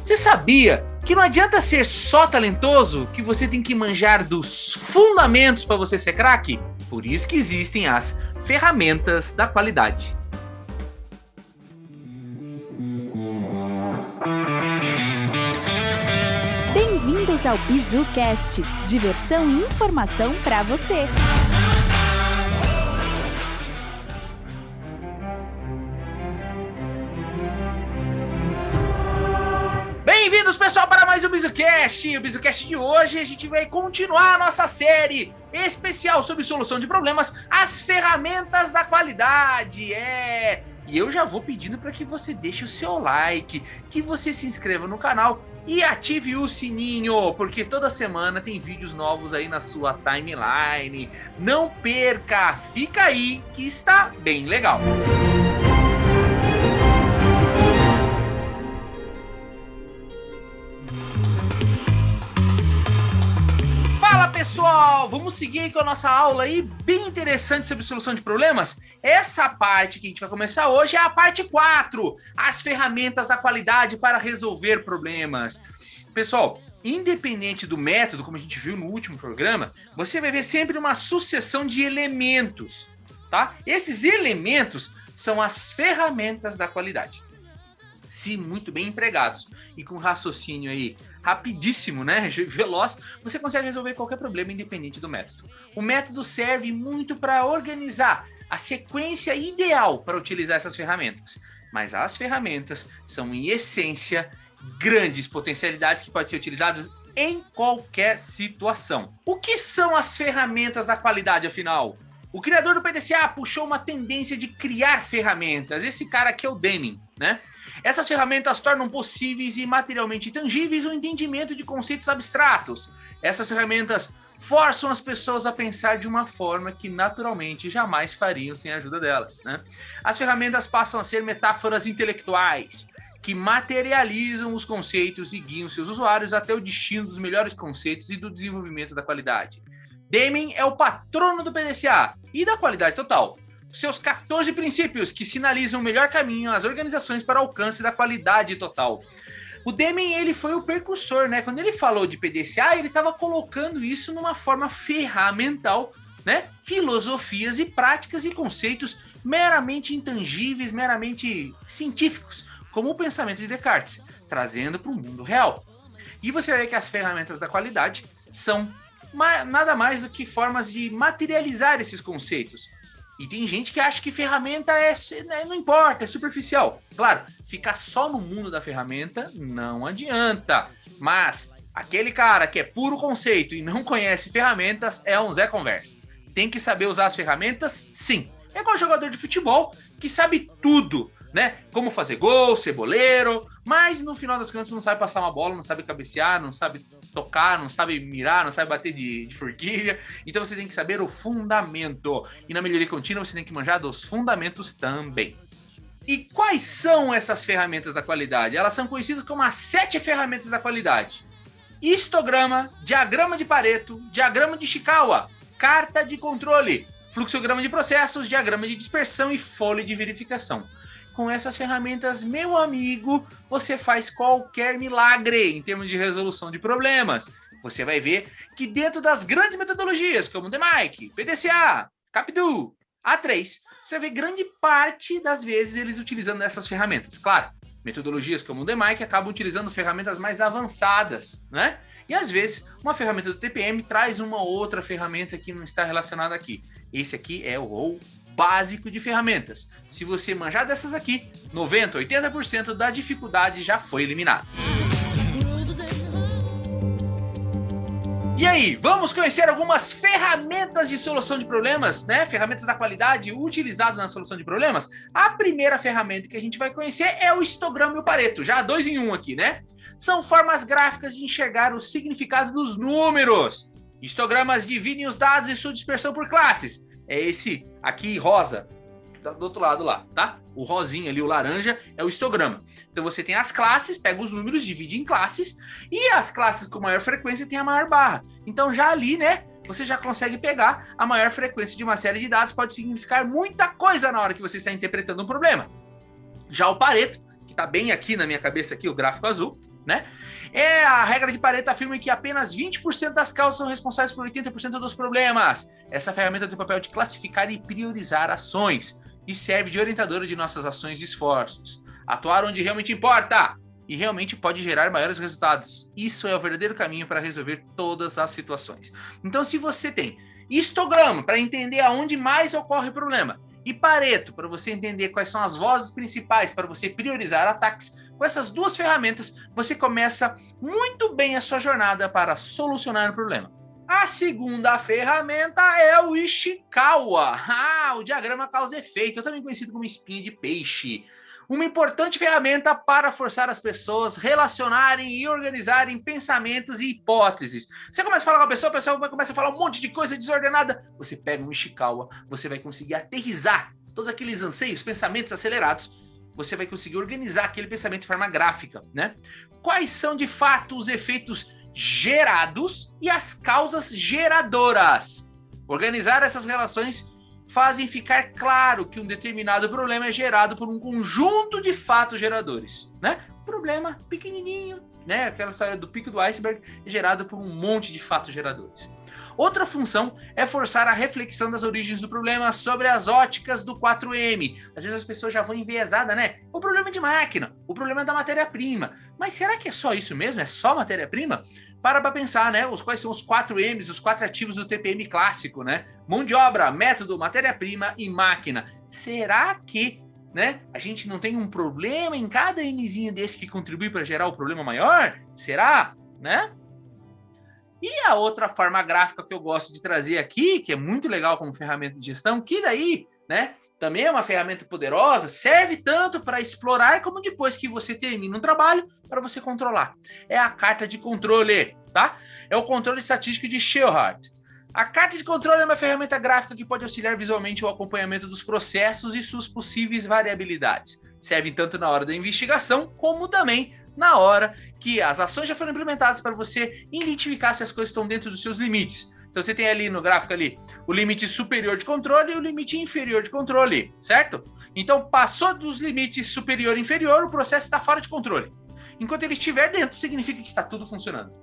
Você sabia que não adianta ser só talentoso, que você tem que manjar dos fundamentos para você ser craque? Por isso que existem as ferramentas da qualidade. Bem-vindos ao BizuCast, diversão e informação para você. Bem-vindos, pessoal, para mais um BizuCast. O BizuCast de hoje a gente vai continuar a nossa série especial sobre solução de problemas, as ferramentas da qualidade. E eu já vou pedindo para que você deixe o seu like, que você se inscreva no canal e ative o sininho, porque toda semana tem vídeos novos aí na sua timeline. Não perca, fica aí que está bem legal. Fala, pessoal, vamos seguir com a nossa aula aí bem interessante sobre solução de problemas. Essa parte que a gente vai começar hoje é a parte 4, as ferramentas da qualidade para resolver problemas. Pessoal, independente do método, como a gente viu no último programa, você vai ver sempre uma sucessão de elementos, tá? Esses elementos são as ferramentas da qualidade. Se muito bem empregados e com raciocínio aí rapidíssimo, né, veloz, você consegue resolver qualquer problema independente do método. O método serve muito para organizar a sequência ideal para utilizar essas ferramentas, mas as ferramentas são, em essência, grandes potencialidades que podem ser utilizadas em qualquer situação. O que são as ferramentas da qualidade, afinal? O criador do PDCA puxou uma tendência de criar ferramentas. Esse cara aqui é o Deming, né? Essas ferramentas tornam possíveis e materialmente tangíveis o entendimento de conceitos abstratos. Essas ferramentas forçam as pessoas a pensar de uma forma que naturalmente jamais fariam sem a ajuda delas, né? As ferramentas passam a ser metáforas intelectuais que materializam os conceitos e guiam seus usuários até o destino dos melhores conceitos e do desenvolvimento da qualidade. Deming é o patrono do PDCA e da qualidade total. Seus 14 princípios que sinalizam o melhor caminho às organizações para o alcance da qualidade total. O Deming, ele foi o precursor, né? Quando ele falou de PDCA, ele estava colocando isso numa forma ferramental, né? Filosofias e práticas e conceitos meramente intangíveis, meramente científicos, como o pensamento de Descartes, trazendo para o mundo real. E você vê que as ferramentas da qualidade são nada mais do que formas de materializar esses conceitos. E tem gente que acha que ferramenta não importa, é superficial. Claro, ficar só no mundo da ferramenta não adianta. Mas aquele cara que é puro conceito e não conhece ferramentas é um Zé Conversa. Tem que saber usar as ferramentas, sim. É igual jogador de futebol que sabe tudo, né? Como fazer gol, ser boleiro, mas no final das contas não sabe passar uma bola, não sabe cabecear, não sabe tocar, não sabe mirar, não sabe bater de forquilha. Então você tem que saber o fundamento. E na melhoria contínua você tem que manjar dos fundamentos também. E quais são essas ferramentas da qualidade? Elas são conhecidas como as 7 ferramentas da qualidade: histograma, diagrama de Pareto, diagrama de Ishikawa, carta de controle, fluxograma de processos, diagrama de dispersão e folha de verificação. Com essas ferramentas, meu amigo, você faz qualquer milagre em termos de resolução de problemas. Você vai ver que dentro das grandes metodologias, como DMAIC, PDCA, CAPDU, A3, você vê grande parte das vezes eles utilizando essas ferramentas. Claro, metodologias como o DMAIC acabam utilizando ferramentas mais avançadas, né? E às vezes, uma ferramenta do TPM traz uma outra ferramenta que não está relacionada aqui. Esse aqui é o básico de ferramentas. Se você manjar dessas aqui, 90%, 80% da dificuldade já foi eliminada. E aí, vamos conhecer algumas ferramentas de solução de problemas, né? Ferramentas da qualidade utilizadas na solução de problemas. A primeira ferramenta que a gente vai conhecer é o histograma e o Pareto, já 2 em 1 aqui, né? São formas gráficas de enxergar o significado dos números. Histogramas dividem os dados e sua dispersão por classes. É esse aqui rosa, do outro lado lá, tá? O rosinho ali, o laranja, é o histograma. Então você tem as classes, pega os números, divide em classes, e as classes com maior frequência tem a maior barra. Então já ali, né, você já consegue pegar a maior frequência de uma série de dados, pode significar muita coisa na hora que você está interpretando um problema. Já o Pareto, que está bem aqui na minha cabeça, aqui, o gráfico azul, né? A regra de Pareto afirma que apenas 20% das causas são responsáveis por 80% dos problemas. Essa ferramenta tem o papel de classificar e priorizar ações e serve de orientadora de nossas ações e esforços. Atuar onde realmente importa e realmente pode gerar maiores resultados. Isso é o verdadeiro caminho para resolver todas as situações. Então, se você tem histograma para entender aonde mais ocorre o problema e Pareto para você entender quais são as vozes principais para você priorizar ataques, com essas duas ferramentas você começa muito bem a sua jornada para solucionar o problema. A segunda ferramenta é o Ishikawa, o diagrama causa-efeito, também conhecido como espinha de peixe. Uma importante ferramenta para forçar as pessoas a relacionarem e organizarem pensamentos e hipóteses. Você começa a falar com a pessoa começa a falar um monte de coisa desordenada. Você pega um Ishikawa, você vai conseguir aterrissar todos aqueles anseios, pensamentos acelerados. Você vai conseguir organizar aquele pensamento de forma gráfica, né? Quais são, de fato, os efeitos gerados e as causas geradoras? Organizar essas relações fazem ficar claro que um determinado problema é gerado por um conjunto de fatos geradores, né? Problema pequenininho, né? Aquela história do pico do iceberg é gerado por um monte de fatos geradores. Outra função é forçar a reflexão das origens do problema sobre as óticas do 4M. Às vezes as pessoas já vão enviesadas, né? O problema é de máquina, o problema é da matéria-prima. Mas será que é só isso mesmo? É só matéria-prima? Para pensar, né? Quais são os 4Ms, os 4 ativos do TPM clássico, né? Mão de obra, método, matéria-prima e máquina. Será que, né, a gente não tem um problema em cada Mzinho desse que contribui para gerar o problema maior? Será? Né? E a outra forma gráfica que eu gosto de trazer aqui, que é muito legal como ferramenta de gestão, que daí, né, também é uma ferramenta poderosa, serve tanto para explorar como depois que você termina um trabalho, para você controlar. É a carta de controle, tá? É o controle estatístico de Shellhart. A carta de controle é uma ferramenta gráfica que pode auxiliar visualmente o acompanhamento dos processos e suas possíveis variabilidades. Serve tanto na hora da investigação, como também na hora que as ações já foram implementadas para você identificar se as coisas estão dentro dos seus limites. Então você tem ali no gráfico ali o limite superior de controle e o limite inferior de controle, certo? Então passou dos limites superior e inferior, o processo está fora de controle. Enquanto ele estiver dentro, significa que está tudo funcionando.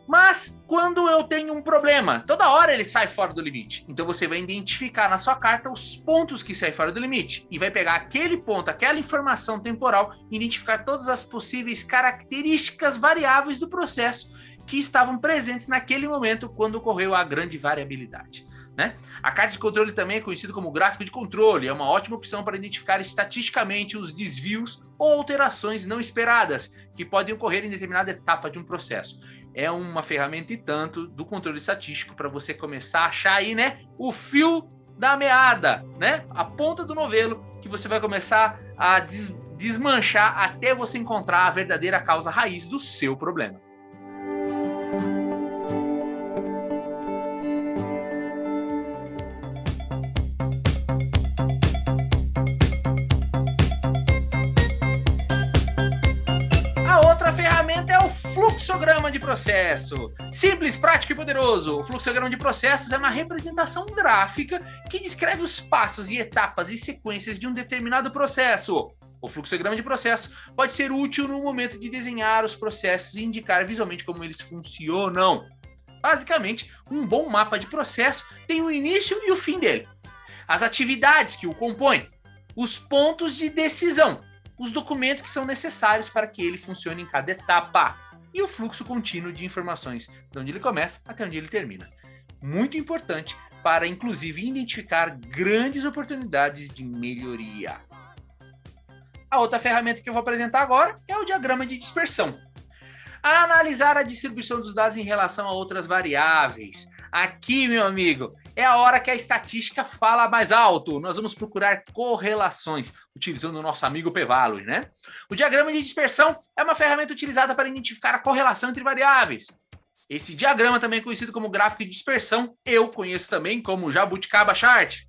Mas quando eu tenho um problema, toda hora ele sai fora do limite. Então você vai identificar na sua carta os pontos que saem fora do limite e vai pegar aquele ponto, aquela informação temporal e identificar todas as possíveis características variáveis do processo que estavam presentes naquele momento quando ocorreu a grande variabilidade, né? A carta de controle também é conhecida como gráfico de controle, é uma ótima opção para identificar estatisticamente os desvios ou alterações não esperadas que podem ocorrer em determinada etapa de um processo. É uma ferramenta e tanto do controle estatístico para você começar a achar aí, né, o fio da meada, né, a ponta do novelo que você vai começar a desmanchar até você encontrar a verdadeira causa raiz do seu problema. Fluxograma de processo. Simples, prático e poderoso. O fluxograma de processos é uma representação gráfica que descreve os passos e etapas e sequências de um determinado processo. O fluxograma de processo pode ser útil no momento de desenhar os processos e indicar visualmente como eles funcionam. Basicamente, um bom mapa de processo tem o início e o fim dele, as atividades que o compõem, os pontos de decisão, os documentos que são necessários para que ele funcione em cada etapa e o fluxo contínuo de informações, de onde ele começa até onde ele termina. Muito importante para, inclusive, identificar grandes oportunidades de melhoria. A outra ferramenta que eu vou apresentar agora é o diagrama de dispersão. Analisar a distribuição dos dados em relação a outras variáveis. Aqui, meu amigo, é a hora que a estatística fala mais alto. Nós vamos procurar correlações, utilizando o nosso amigo P-Valois, né? O diagrama de dispersão é uma ferramenta utilizada para identificar a correlação entre variáveis. Esse diagrama, também conhecido como gráfico de dispersão, eu conheço também como Jabuticaba Chart,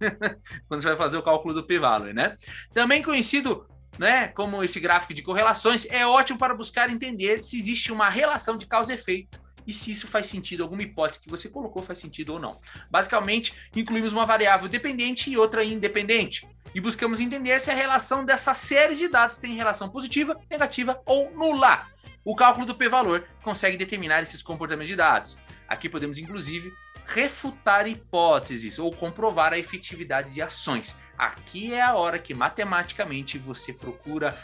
quando você vai fazer o cálculo do P-Valois, né? Também conhecido, né, como esse gráfico de correlações, é ótimo para buscar entender se existe uma relação de causa e efeito e se isso faz sentido, alguma hipótese que você colocou faz sentido ou não. Basicamente, incluímos uma variável dependente e outra independente e buscamos entender se a relação dessas séries de dados tem relação positiva, negativa ou nula. O cálculo do p-valor consegue determinar esses comportamentos de dados. Aqui podemos, inclusive, refutar hipóteses ou comprovar a efetividade de ações. Aqui é a hora que matematicamente você procura,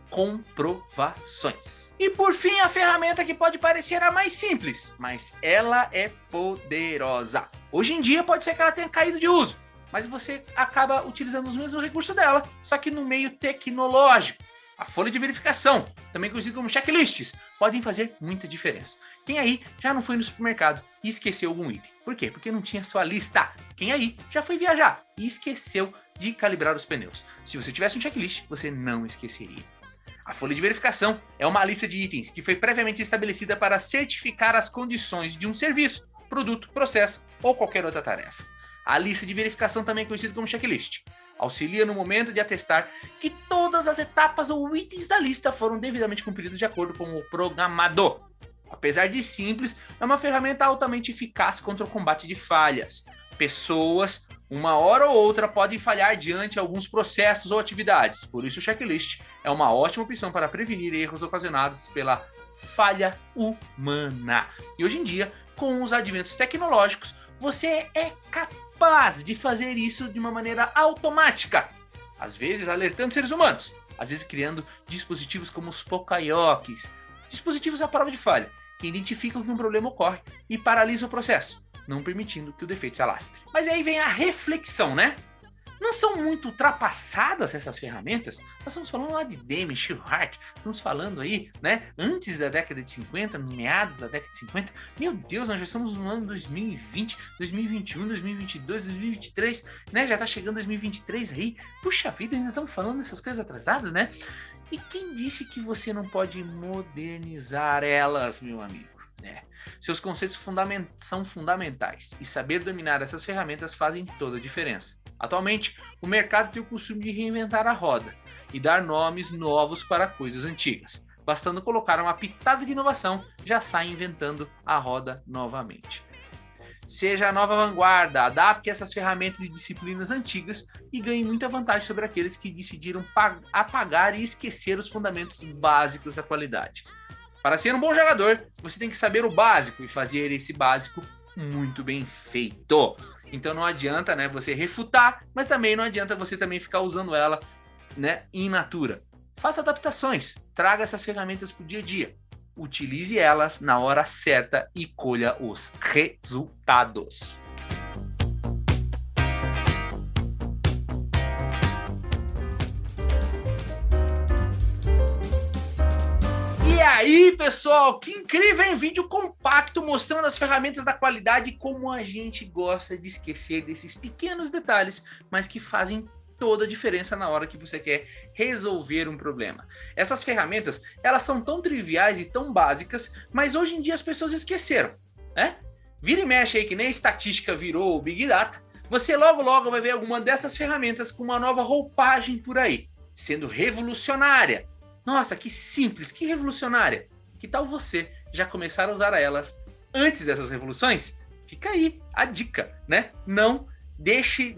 comprovações. E por fim, a ferramenta que pode parecer a mais simples, mas ela é poderosa. Hoje em dia pode ser que ela tenha caído de uso, mas você acaba utilizando os mesmos recursos dela, só que no meio tecnológico. A folha de verificação, também conhecida como checklists, podem fazer muita diferença. Quem aí já não foi no supermercado e esqueceu algum item? Por quê? Porque não tinha sua lista. Quem aí já foi viajar e esqueceu de calibrar os pneus? Se você tivesse um checklist, você não esqueceria. A folha de verificação é uma lista de itens que foi previamente estabelecida para certificar as condições de um serviço, produto, processo ou qualquer outra tarefa. A lista de verificação, também conhecida como checklist, auxilia no momento de atestar que todas as etapas ou itens da lista foram devidamente cumpridos de acordo com o programado. Apesar de simples, é uma ferramenta altamente eficaz contra o combate de falhas. Pessoas, uma hora ou outra, podem falhar diante de alguns processos ou atividades. Por isso, o checklist é uma ótima opção para prevenir erros ocasionados pela falha humana. E hoje em dia, com os adventos tecnológicos, você é capaz de fazer isso de uma maneira automática. Às vezes alertando seres humanos, às vezes criando dispositivos como os Pokayokis, dispositivos à prova de falha, que identificam que um problema ocorre e paralisam o processo, não permitindo que o defeito se alastre. Mas aí vem a reflexão, Não são muito ultrapassadas essas ferramentas? Nós estamos falando lá de Demi, Shillhart, estamos falando aí, antes da década de 50, no meados da década de 50. Meu Deus, nós já estamos no ano 2020, 2021, 2022, 2023, Já está chegando 2023 aí. Puxa vida, ainda estamos falando dessas coisas atrasadas, E quem disse que você não pode modernizar elas, meu amigo? Seus conceitos são fundamentais e saber dominar essas ferramentas fazem toda a diferença. Atualmente, o mercado tem o costume de reinventar a roda e dar nomes novos para coisas antigas. Bastando colocar uma pitada de inovação, já sai inventando a roda novamente. Seja a nova vanguarda, adapte essas ferramentas e disciplinas antigas e ganhe muita vantagem sobre aqueles que decidiram apagar e esquecer os fundamentos básicos da qualidade. Para ser um bom jogador, você tem que saber o básico e fazer esse básico muito bem feito. Então não adianta, você refutar, mas também não adianta você também ficar usando ela, in natura. Faça adaptações, traga essas ferramentas para o dia a dia. Utilize elas na hora certa e colha os resultados. E aí, pessoal, que incrível, hein? Vídeo compacto mostrando as ferramentas da qualidade e como a gente gosta de esquecer desses pequenos detalhes, mas que fazem toda a diferença na hora que você quer resolver um problema. Essas ferramentas, elas são tão triviais e tão básicas, mas hoje em dia as pessoas esqueceram, Vira e mexe aí que nem a estatística virou o Big Data, você logo vai ver alguma dessas ferramentas com uma nova roupagem por aí, sendo revolucionária. Nossa, que simples, que revolucionária. Que tal você já começar a usar elas antes dessas revoluções? Fica aí a dica, Não deixe,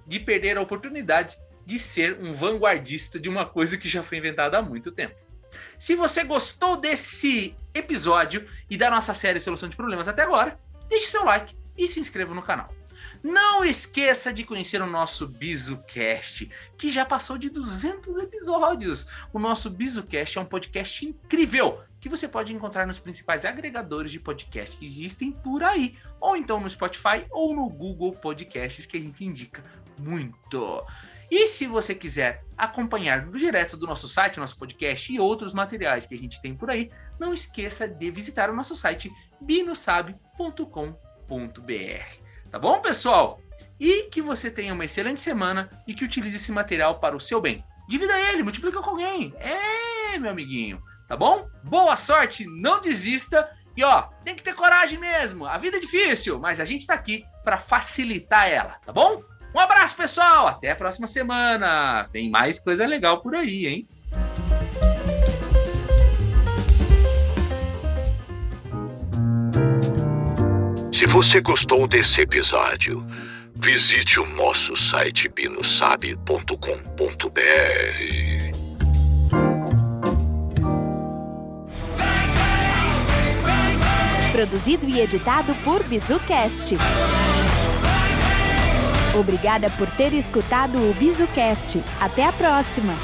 de perder a oportunidade de ser um vanguardista de uma coisa que já foi inventada há muito tempo. Se você gostou desse episódio e da nossa série Solução de Problemas até agora, deixe seu like e se inscreva no canal. Não esqueça de conhecer o nosso BizuCast, que já passou de 200 episódios. O nosso BizuCast é um podcast incrível, que você pode encontrar nos principais agregadores de podcast que existem por aí, ou então no Spotify ou no Google Podcasts, que a gente indica muito. E se você quiser acompanhar direto do nosso site, nosso podcast e outros materiais que a gente tem por aí, não esqueça de visitar o nosso site binosabe.com.br. Tá bom, pessoal? E que você tenha uma excelente semana e que utilize esse material para o seu bem. Divida ele, multiplica com alguém. Meu amiguinho. Tá bom? Boa sorte, não desista. E tem que ter coragem mesmo. A vida é difícil, mas a gente tá aqui para facilitar ela, tá bom? Um abraço, pessoal. Até a próxima semana. Tem mais coisa legal por aí, hein? Se você gostou desse episódio, visite o nosso site binosabe.com.br. Produzido e editado por BizuCast. Obrigada por ter escutado o BizuCast. Até a próxima!